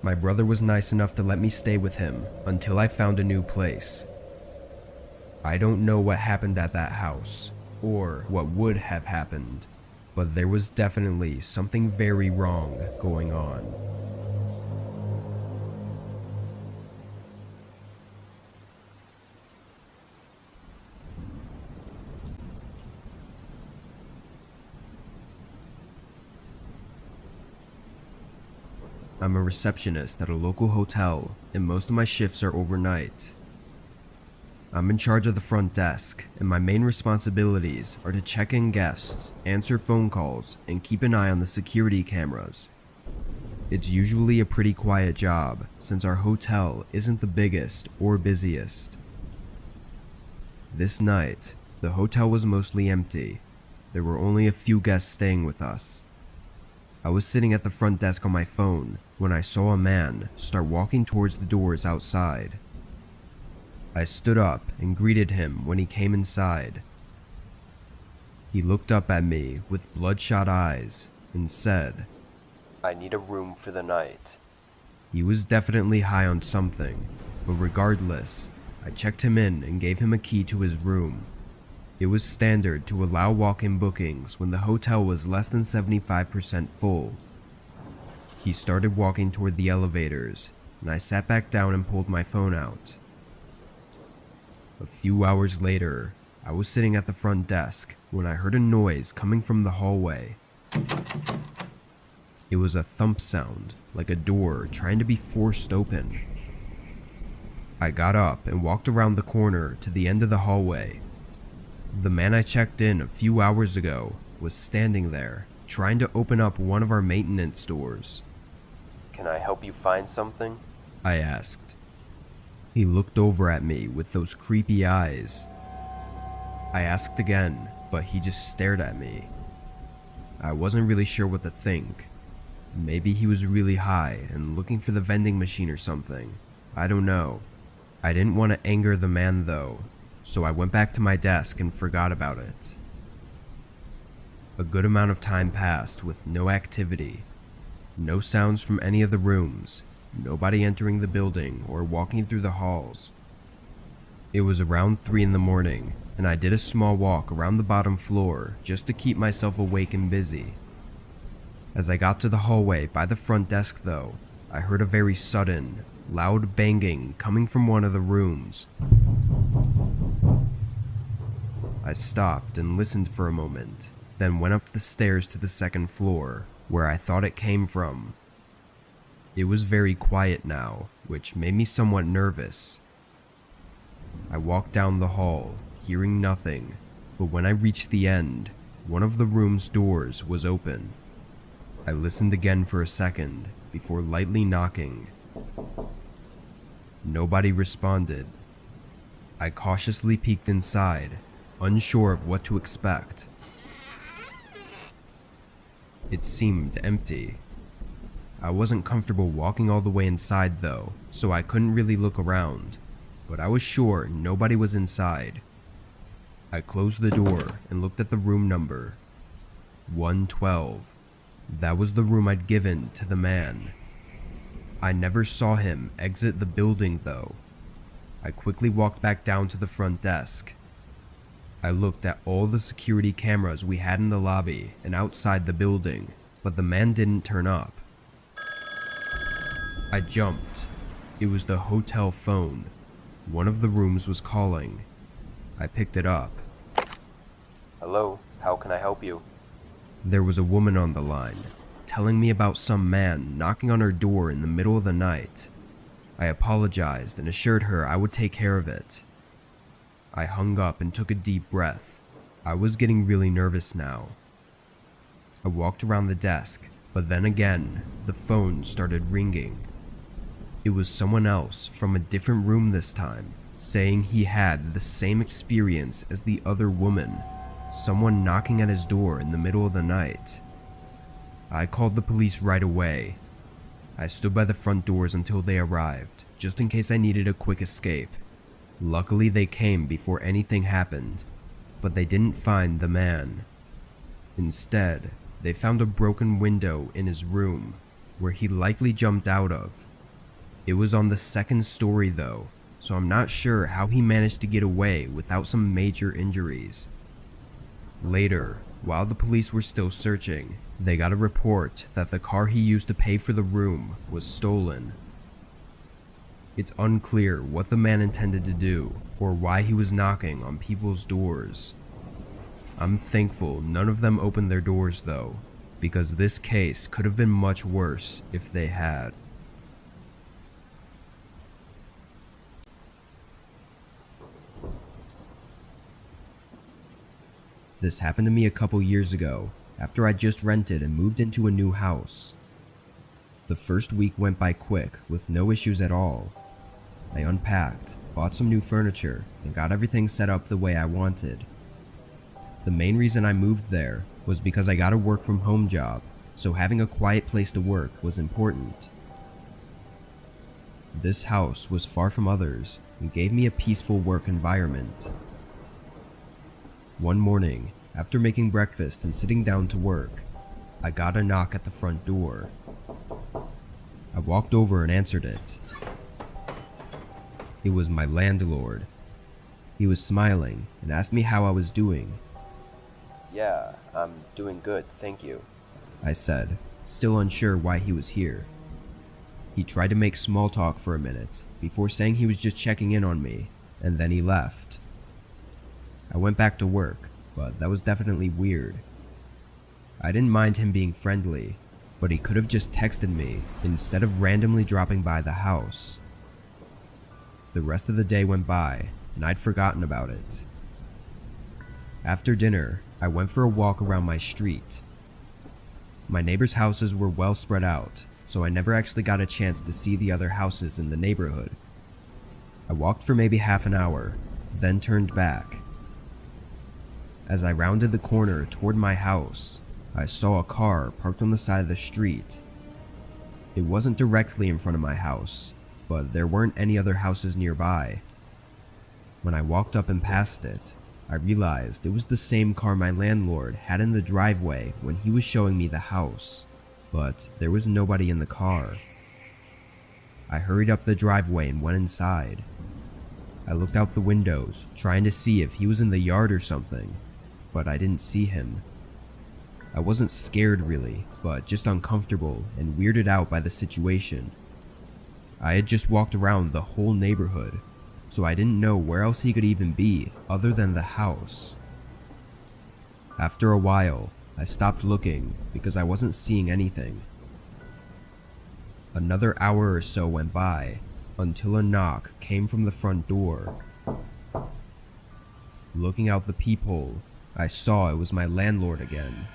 My brother was nice enough to let me stay with him until I found a new place. I don't know what happened at that house, or what would have happened, but there was definitely something very wrong going on. I'm a receptionist at a local hotel, and most of my shifts are overnight. I'm in charge of the front desk, and my main responsibilities are to check in guests, answer phone calls, and keep an eye on the security cameras. It's usually a pretty quiet job, since our hotel isn't the biggest or busiest. This night, the hotel was mostly empty. There were only a few guests staying with us. I was sitting at the front desk on my phone when I saw a man start walking towards the doors outside. I stood up and greeted him when he came inside. He looked up at me with bloodshot eyes and said, "I need a room for the night." He was definitely high on something, but regardless, I checked him in and gave him a key to his room. It was standard to allow walk-in bookings when the hotel was less than 75% full. He started walking toward the elevators, and I sat back down and pulled my phone out. A few hours later, I was sitting at the front desk when I heard a noise coming from the hallway. It was a thump sound, like a door trying to be forced open. I got up and walked around the corner to the end of the hallway. The man I checked in a few hours ago was standing there, trying to open up one of our maintenance doors. "Can I help you find something?" I asked. He looked over at me with those creepy eyes. I asked again, but he just stared at me. I wasn't really sure what to think. Maybe he was really high and looking for the vending machine or something. I don't know. I didn't want to anger the man though, so I went back to my desk and forgot about it. A good amount of time passed with no activity. No sounds from any of the rooms, nobody entering the building or walking through the halls. It was around 3 in the morning, and I did a small walk around the bottom floor just to keep myself awake and busy. As I got to the hallway by the front desk though, I heard a very sudden, loud banging coming from one of the rooms. I stopped and listened for a moment, then went up the stairs to the second floor, where I thought it came from. It was very quiet now, which made me somewhat nervous. I walked down the hall, hearing nothing, but when I reached the end, one of the room's doors was open. I listened again for a second, before lightly knocking. Nobody responded. I cautiously peeked inside, unsure of what to expect. It seemed empty. I wasn't comfortable walking all the way inside though, so I couldn't really look around, but I was sure nobody was inside. I closed the door and looked at the room number. 112. That was the room I'd given to the man. I never saw him exit the building though. I quickly walked back down to the front desk. I looked at all the security cameras we had in the lobby and outside the building, but the man didn't turn up. I jumped. It was the hotel phone. One of the rooms was calling. I picked it up. "Hello, how can I help you?" There was a woman on the line, telling me about some man knocking on her door in the middle of the night. I apologized and assured her I would take care of it. I hung up and took a deep breath. I was getting really nervous now. I walked around the desk, but then again, the phone started ringing. It was someone else from a different room this time, saying he had the same experience as the other woman, someone knocking at his door in the middle of the night. I called the police right away. I stood by the front doors until they arrived, just in case I needed a quick escape. Luckily they came before anything happened, but they didn't find the man. Instead, they found a broken window in his room, where he likely jumped out of, It was on the second story though, so I'm not sure how he managed to get away without some major injuries. Later, while the police were still searching, they got a report that the car he used to pay for the room was stolen. It's unclear what the man intended to do or why he was knocking on people's doors. I'm thankful none of them opened their doors though, because this case could have been much worse if they had. This happened to me a couple years ago, after I just rented and moved into a new house. The first week went by quick with no issues at all. I unpacked, bought some new furniture, and got everything set up the way I wanted. The main reason I moved there was because I got a work from home job, so having a quiet place to work was important. This house was far from others and gave me a peaceful work environment. One morning, after making breakfast and sitting down to work, I got a knock at the front door. I walked over and answered it. It was my landlord. He was smiling and asked me how I was doing. Yeah, I'm doing good, thank you. I said, still unsure why he was here. He tried to make small talk for a minute before saying he was just checking in on me, and then he left. I went back to work, but that was definitely weird. I didn't mind him being friendly, but he could have just texted me instead of randomly dropping by the house. The rest of the day went by, and I'd forgotten about it. After dinner, I went for a walk around my street. My neighbors' houses were well spread out, so I never actually got a chance to see the other houses in the neighborhood. I walked for maybe half an hour, then turned back. As I rounded the corner toward my house, I saw a car parked on the side of the street. It wasn't directly in front of my house, but there weren't any other houses nearby. When I walked up and passed it, I realized it was the same car my landlord had in the driveway when he was showing me the house, but there was nobody in the car. I hurried up the driveway and went inside. I looked out the windows, trying to see if he was in the yard or something, but I didn't see him. I wasn't scared really, but just uncomfortable and weirded out by the situation. I had just walked around the whole neighborhood, so I didn't know where else he could even be other than the house. After a while, I stopped looking because I wasn't seeing anything. Another hour or so went by until a knock came from the front door. Looking out the peephole, I saw it was my landlord again.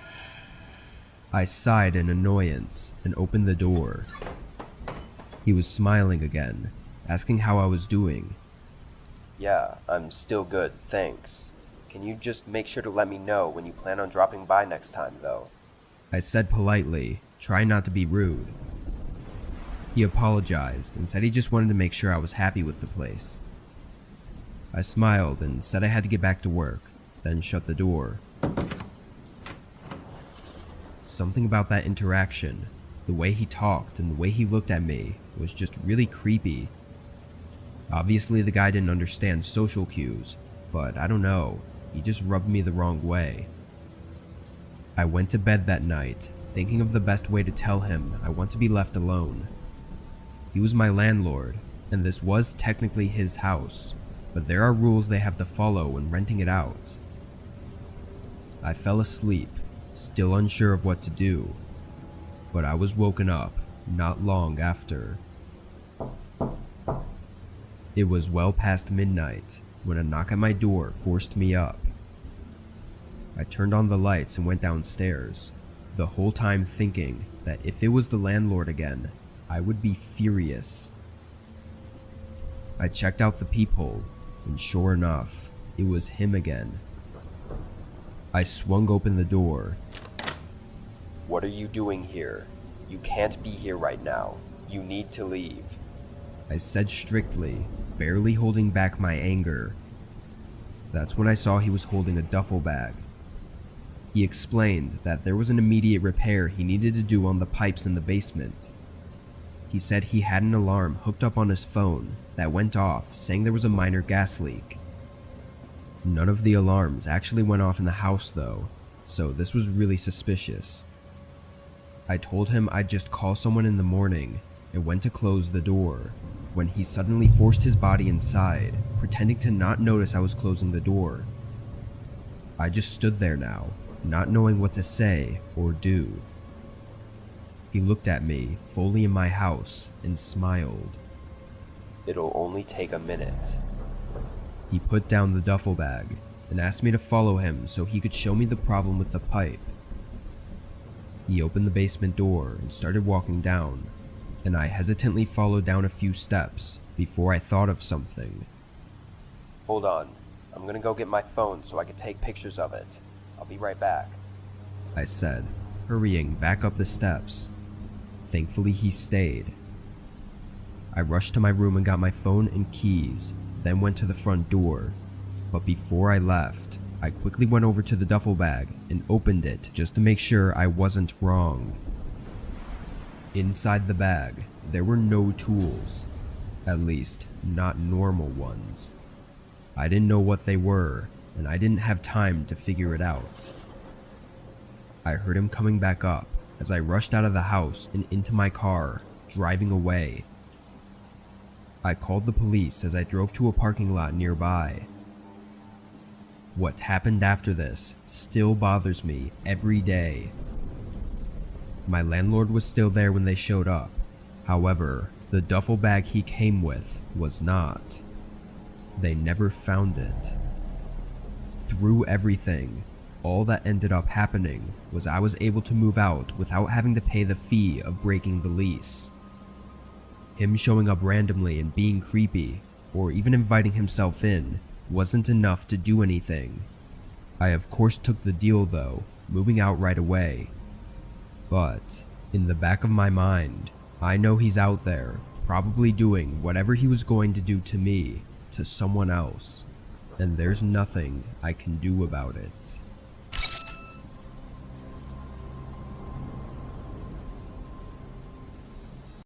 I sighed in annoyance and opened the door. He was smiling again, asking how I was doing. Yeah, I'm still good, thanks. Can you just make sure to let me know when you plan on dropping by next time, though? I said politely, trying not to be rude. He apologized and said he just wanted to make sure I was happy with the place. I smiled and said I had to get back to work, then shut the door. Something about that interaction, the way he talked and the way he looked at me, was just really creepy. Obviously the guy didn't understand social cues, but I don't know, he just rubbed me the wrong way. I went to bed that night, thinking of the best way to tell him I want to be left alone. He was my landlord, and this was technically his house, but there are rules they have to follow when renting it out. I fell asleep, still unsure of what to do, but I was woken up not long after. It was well past midnight when a knock at my door forced me up. I turned on the lights and went downstairs, the whole time thinking that if it was the landlord again, I would be furious. I checked out the peephole, and sure enough, it was him again. I swung open the door. What are you doing here? You can't be here right now. You need to leave. I said strictly, barely holding back my anger. That's when I saw he was holding a duffel bag. He explained that there was an immediate repair he needed to do on the pipes in the basement. he said he had an alarm hooked up on his phone that went off saying there was a minor gas leak. None of the alarms actually went off in the house though, so this was really suspicious. I told him I'd just call someone in the morning and went to close the door when he suddenly forced his body inside, pretending to not notice I was closing the door. I just stood there now, not knowing what to say or do. He looked at me fully in my house and smiled. It'll only take a minute. He put down the duffel bag and asked me to follow him so he could show me the problem with the pipe. He opened the basement door and started walking down, and I hesitantly followed down a few steps before I thought of something. Hold on. I'm gonna go get my phone so I can take pictures of it. I'll be right back. I said, hurrying back up the steps. Thankfully, he stayed. I rushed to my room and got my phone and keys, then went to the front door. But before I left, I quickly went over to the duffel bag and opened it just to make sure I wasn't wrong. Inside the bag, there were no tools. At least, not normal ones. I didn't know what they were, and I didn't have time to figure it out. I heard him coming back up as I rushed out of the house and into my car, driving away. I called the police as I drove to a parking lot nearby. What happened after this still bothers me every day. My landlord was still there when they showed up. However, the duffel bag he came with was not. They never found it. Through everything, all that ended up happening was I was able to move out without having to pay the fee of breaking the lease. Him showing up randomly and being creepy, or even inviting himself in, wasn't enough to do anything. I of course took the deal though, moving out right away. But, in the back of my mind, I know he's out there, probably doing whatever he was going to do to me, to someone else, and there's nothing I can do about it.